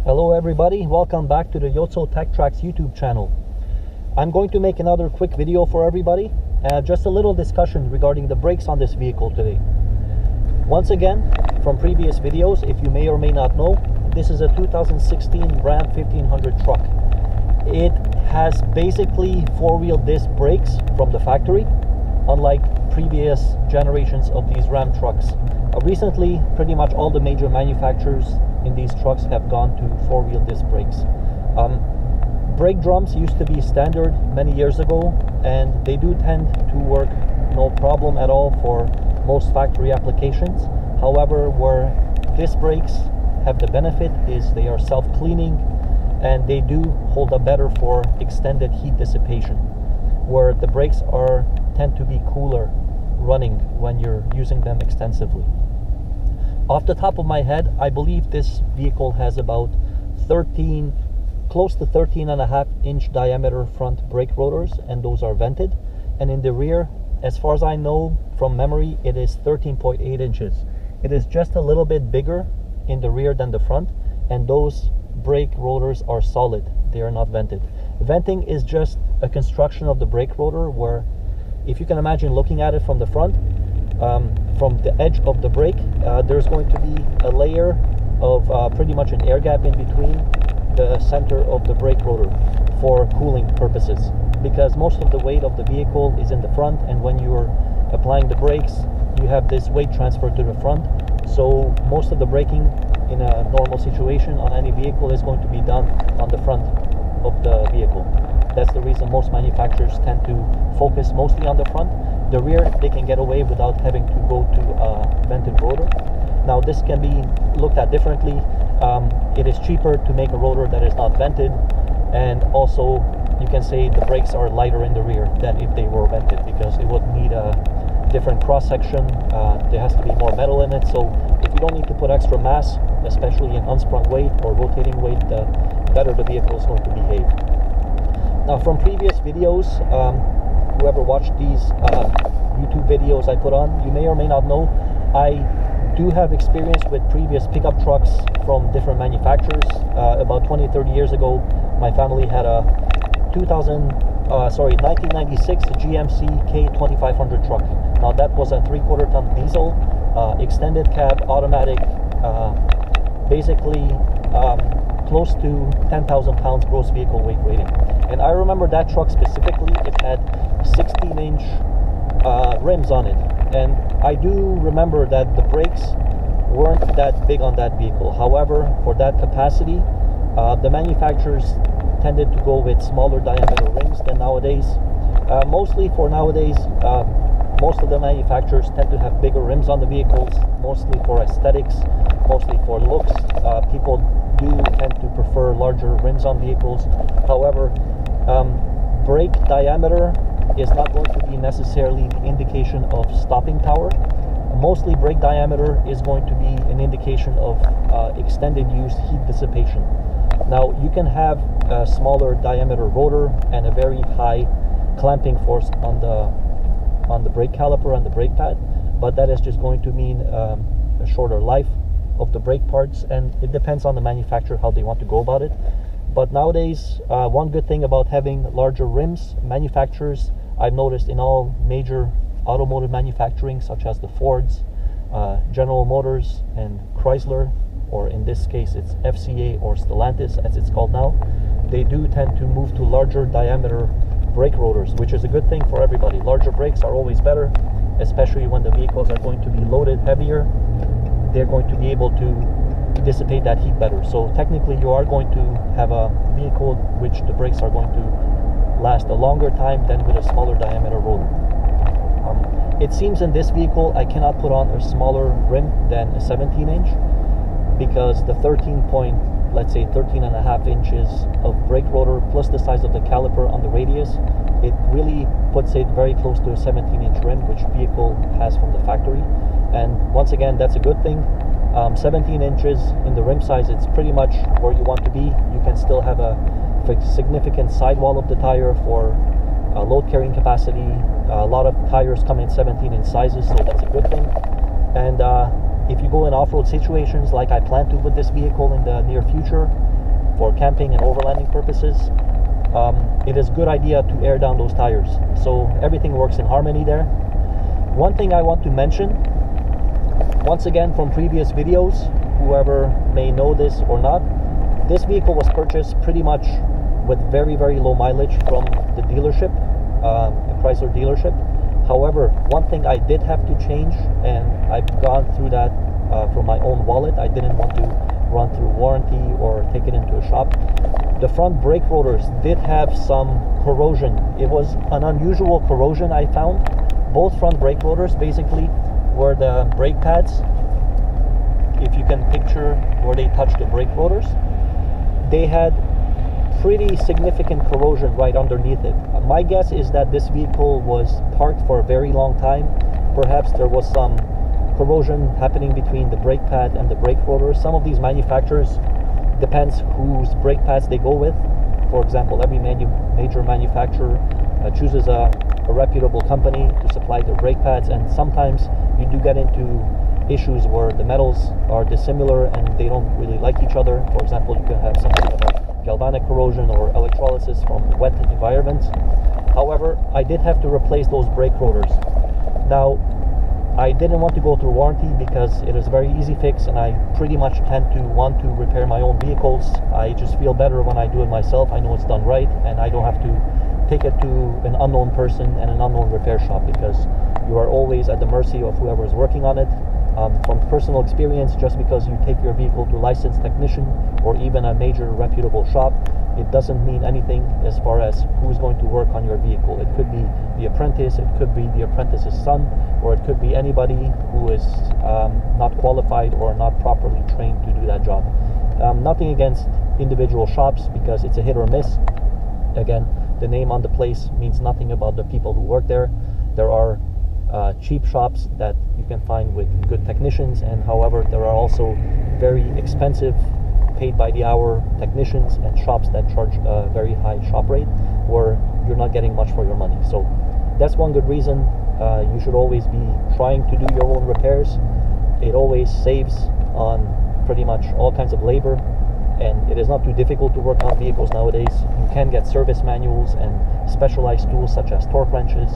Hello everybody, welcome back to the Yotso Tech Tracks YouTube channel. I'm going to make another quick video for everybody, just a little discussion regarding the brakes on this vehicle today. Once again, from previous videos, if you may or may not know, this is a 2016 Ram 1500 truck. It has basically four-wheel disc brakes from the factory, unlike previous generations of these Ram trucks. Recently, pretty much all the major manufacturers in these trucks have gone to four-wheel disc brakes. Brake drums used to be standard many years ago, and they do tend to work no problem at all for most factory applications. However, where disc brakes have the benefit is they are self-cleaning, and they do hold up better for extended heat dissipation, where the brakes tend to be cooler running when you're using them extensively. Off the top of my head, I believe this vehicle has about close to 13.5-inch diameter front brake rotors, and those are vented. And in the rear, as far as I know from memory, it is 13.8 inches. It is just a little bit bigger in the rear than the front, and those brake rotors are solid. They are not vented. Venting is just a construction of the brake rotor, where if you can imagine looking at it from the front, from the edge of the brake, there's going to be a layer of pretty much an air gap in between the center of the brake rotor for cooling purposes, because most of the weight of the vehicle is in the front, and when you're applying the brakes, you have this weight transfer to the front. So most of the braking in a normal situation on any vehicle is going to be done on the front of the vehicle. That's the reason most manufacturers tend to focus mostly on the front. The rear, they can get away without having to go to a vented rotor. Now, this can be looked at differently. It is cheaper to make a rotor that is not vented, and also you can say the brakes are lighter in the rear than if they were vented, because it would need a different cross-section. There has to be more metal in it, so if you don't need to put extra mass, especially in unsprung weight or rotating weight, the better the vehicle is going to behave. Now, from previous videos, whoever watched these YouTube videos I put on, you may or may not know, I do have experience with previous pickup trucks from different manufacturers. About 20-30 years ago, my family had a 1996 GMC K2500 truck. Now, that was a 3/4 ton diesel, extended cab, automatic, basically close to 10,000 pounds gross vehicle weight rating. And I remember that truck specifically, it had 16-inch rims on it. And I do remember that the brakes weren't that big on that vehicle. However, for that capacity, the manufacturers tended to go with smaller diameter rims than nowadays. Mostly for nowadays, most of the manufacturers tend to have bigger rims on the vehicles, mostly for aesthetics, mostly for looks. People do tend to prefer larger rims on vehicles. However, brake diameter is not going to be necessarily the indication of stopping power. Mostly brake diameter is going to be an indication of extended use heat dissipation. Now, you can have a smaller diameter rotor and a very high clamping force on the brake caliper and the brake pad, but that is just going to mean a shorter life of the brake parts, and it depends on the manufacturer how they want to go about it. But nowadays, one good thing about having larger rims, manufacturers, I've noticed in all major automotive manufacturing, such as the Fords, General Motors, and Chrysler, or in this case it's FCA or Stellantis as it's called now, they do tend to move to larger diameter brake rotors, which is a good thing for everybody. Larger brakes are always better, especially when the vehicles are going to be loaded heavier. They're going to be able to dissipate that heat better. So technically you are going to have a vehicle which the brakes are going to last a longer time than with a smaller diameter rotor. It seems in this vehicle I cannot put on a smaller rim than a 17-inch, because the 13.5 inches of brake rotor plus the size of the caliper on the radius, it really puts it very close to a 17-inch rim, which vehicle has from the factory. And once again, that's a good thing. 17 inches in the rim size, it's pretty much where you want to be. You can still have a significant sidewall of the tire for load carrying capacity. A lot of tires come in 17-inch sizes, so that's a good thing. And if you go in off-road situations like I plan to with this vehicle in the near future, for camping and overlanding purposes, it is a good idea to air down those tires. So everything works in harmony there. One thing I want to mention, once again from previous videos, whoever may know this or not, this vehicle was purchased pretty much with very, very low mileage from the dealership, the Chrysler dealership. However, one thing I did have to change, and I've gone through that from my own wallet. I didn't want to run through warranty or take it into a shop. The front brake rotors did have some corrosion. It was an unusual corrosion I found. Both front brake rotors basically were the brake pads. If you can picture where they touch the brake rotors, they had pretty significant corrosion right underneath it. My guess is that this vehicle was parked for a very long time. Perhaps there was some corrosion happening between the brake pad and the brake rotor. Some of these manufacturers, depends whose brake pads they go with. For example, every major manufacturer chooses a reputable company to supply their brake pads, and sometimes you do get into issues where the metals are dissimilar and they don't really like each other. For example, you can have some kind of a galvanic corrosion or electrolysis from wet environments. However, I did have to replace those brake rotors. Now, I didn't want to go through warranty because it is a very easy fix, and I pretty much tend to want to repair my own vehicles. I just feel better when I do it myself. I know it's done right, and I don't have to take it to an unknown person and an unknown repair shop, because you are always at the mercy of whoever is working on it. From personal experience, just because you take your vehicle to a licensed technician or even a major reputable shop, it doesn't mean anything as far as who's going to work on your vehicle. It could be the apprentice, it could be the apprentice's son, or it could be anybody who is not qualified or not properly trained to do that job. Nothing against individual shops, because it's a hit or miss. Again, the name on the place means nothing about the people who work there. There are cheap shops that you can find with good technicians, and however, there are also very expensive paid by the hour technicians and shops that charge a very high shop rate where you're not getting much for your money. So that's one good reason you should always be trying to do your own repairs. It always saves on pretty much all kinds of labor, and it is not too difficult to work on vehicles nowadays. You can get service manuals and specialized tools such as torque wrenches.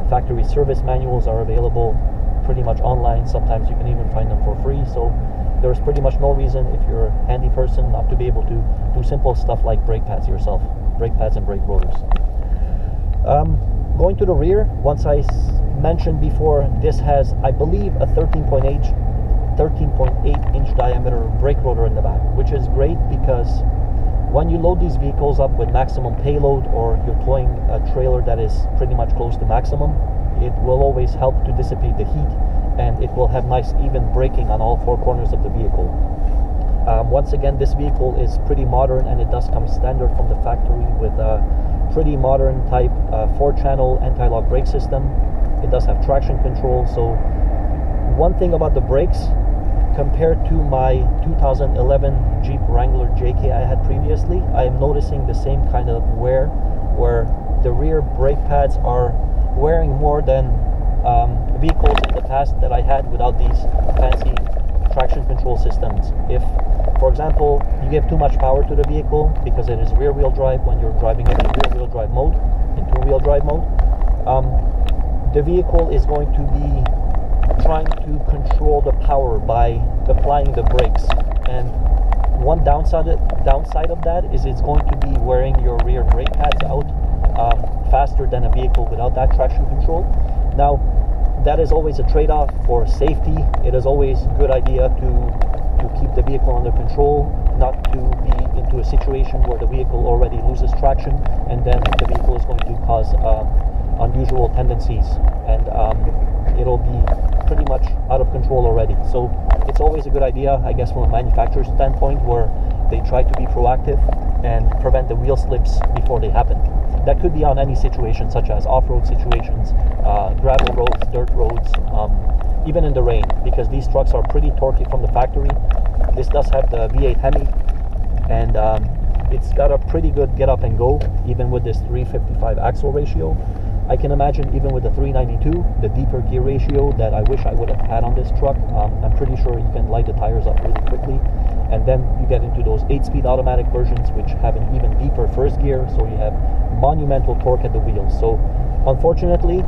Factory service manuals are available pretty much online. Sometimes you can even find them for free. So there's pretty much no reason, if you're a handy person, not to be able to do simple stuff like brake pads yourself. Brake pads and brake rotors. Going to the rear, once I mentioned before, this has, I believe, a 13.8 inch diameter brake rotor in the back, which is great because when you load these vehicles up with maximum payload, or you're towing a trailer that is pretty much close to maximum, it will always help to dissipate the heat, and it will have nice even braking on all four corners of the vehicle. Once again, this vehicle is pretty modern, and it does come standard from the factory with a pretty modern type 4-channel anti-lock brake system. It does have traction control. So one thing about the brakes, compared to my 2011 Jeep Wrangler JK I had previously, I am noticing the same kind of wear, where the rear brake pads are wearing more than vehicles in the past that I had without these fancy traction control systems. If, for example, you give too much power to the vehicle because it is rear-wheel drive when you're driving it in rear-wheel drive mode, in two-wheel drive mode, the vehicle is going to be trying to control the power by applying the brakes, and one downside of that is it's going to be wearing your rear brake pads out faster than a vehicle without that traction control. Now, that is always a trade-off for safety. It is always a good idea to keep the vehicle under control, not to be into a situation where the vehicle already loses traction and then the vehicle is going to cause unusual tendencies, and it'll be pretty much out of control already. So it's always a good idea, I guess, from a manufacturer's standpoint, where they try to be proactive and prevent the wheel slips before they happen. That could be on any situation, such as off-road situations, gravel roads, dirt roads, even in the rain, because these trucks are pretty torquey from the factory. This does have the V8 Hemi, and it's got a pretty good get up and go, even with this 355 axle ratio. I can imagine even with the 392, the deeper gear ratio that I wish I would have had on this truck, I'm pretty sure you can light the tires up really quickly. and then you get into those 8-speed automatic versions which have an even deeper first gear, so you have monumental torque at the wheels. So unfortunately,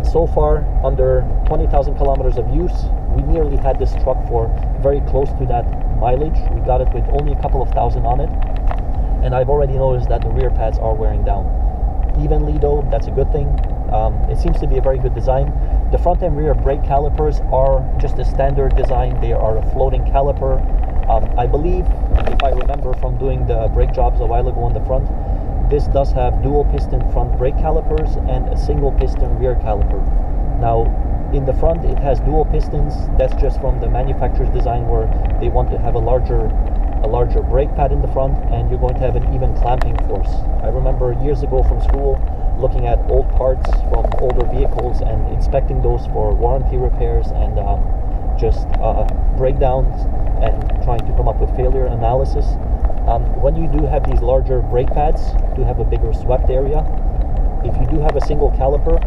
so far under 20,000 kilometers of use, we nearly had this truck for very close to that mileage. We got it with only a couple of thousand on it, and I've already noticed that the rear pads are wearing down. Evenly though, that's a good thing. It seems to be a very good design. The front and rear brake calipers are just a standard design. They are a floating caliper. I believe, if I remember from doing the brake jobs a while ago on the front, this does have dual piston front brake calipers and a single piston rear caliper. Now, in the front it has dual pistons. That's just from the manufacturer's design, where they want to have a larger brake pad in the front, and you're going to have an even clamping force. I remember years ago from school looking at old parts from older vehicles and inspecting those for warranty repairs and just breakdowns, and trying to come up with failure analysis. When you do have these larger brake pads to have a bigger swept area, if you do have a single caliper,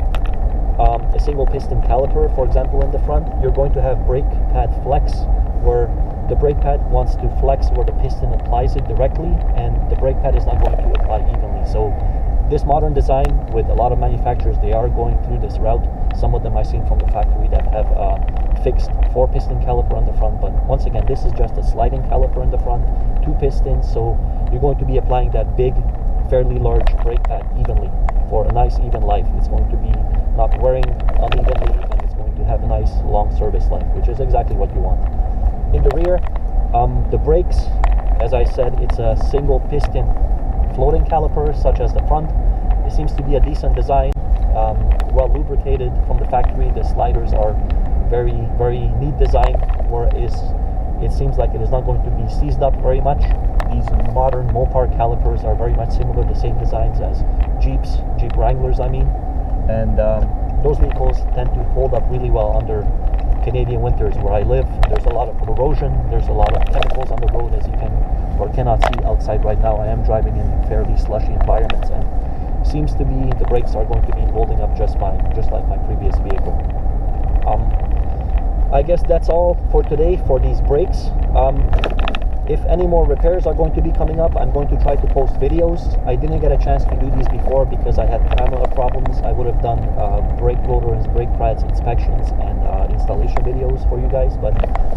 a single piston caliper, for example, in the front, you're going to have brake pad flex, where the brake pad wants to flex where the piston applies it directly, and the brake pad is not going to apply evenly. So this modern design, with a lot of manufacturers, they are going through this route. Some of them I've seen from the factory that have fixed 4-piston caliper on the front, but once again, this is just a sliding caliper in the front, 2 pistons, so you're going to be applying that big, fairly large brake pad evenly for a nice even life. It's going to be not wearing unevenly, and it's going to have a nice long service life, which is exactly what you want. In the rear, the brakes, as I said, it's a single piston floating caliper, such as the front. It seems to be a decent design, well lubricated from the factory. The sliders are very, very neat design, whereas it seems like it is not going to be seized up very much. These modern Mopar calipers are very much similar, the same designs as Jeep Wranglers, I mean, and those vehicles tend to hold up really well under Canadian winters where I live. There's a lot of corrosion, there's a lot of chemicals on the road, as you can or cannot see outside right now. I am driving in fairly slushy environments, and seems to be the brakes are going to be holding up just fine, just like my previous vehicle. I guess that's all for today for these brakes. If any more repairs are going to be coming up, I'm going to try to post videos. I didn't get a chance to do these before because I had camera problems. I would have done brake rotor and brake pads inspections and installation videos for you guys, but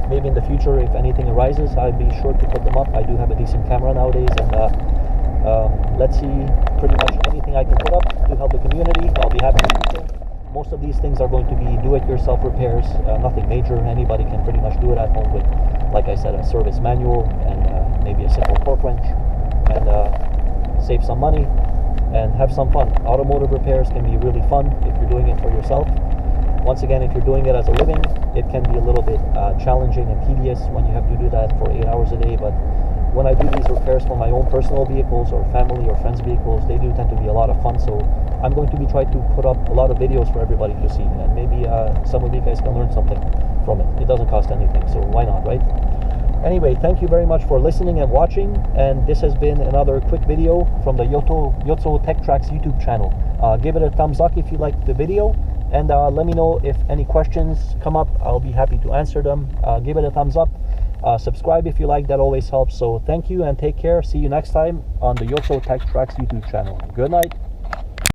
maybe in the future, if anything arises, I'll be sure to put them up. I do have a decent camera nowadays, and let's see, pretty much anything I can put up to help the community, I'll be happy to do so. Most of these things are going to be do-it-yourself repairs, nothing major. Anybody can pretty much do it at home with, like I said, a service manual and maybe a simple torque wrench, and save some money and have some fun. Automotive repairs can be really fun if you're doing it for yourself. Once again, if you're doing it as a living, it can be a little bit challenging and tedious when you have to do that for 8 hours a day, but when I do these repairs for my own personal vehicles or family or friends' vehicles, they do tend to be a lot of fun. So I'm going to be trying to put up a lot of videos for everybody to see, and maybe some of you guys can learn something from it. It doesn't cost anything, so why not, right? Anyway, thank you very much for listening and watching, and this has been another quick video from the Yotso Tech Tracks YouTube channel. Give it a thumbs up if you liked the video, and let me know if any questions come up. I'll be happy to answer them. Give it a thumbs up. Subscribe if you like, that always helps. So thank you and take care. See you next time on the Yotso Tech Tracks YouTube channel. Good night.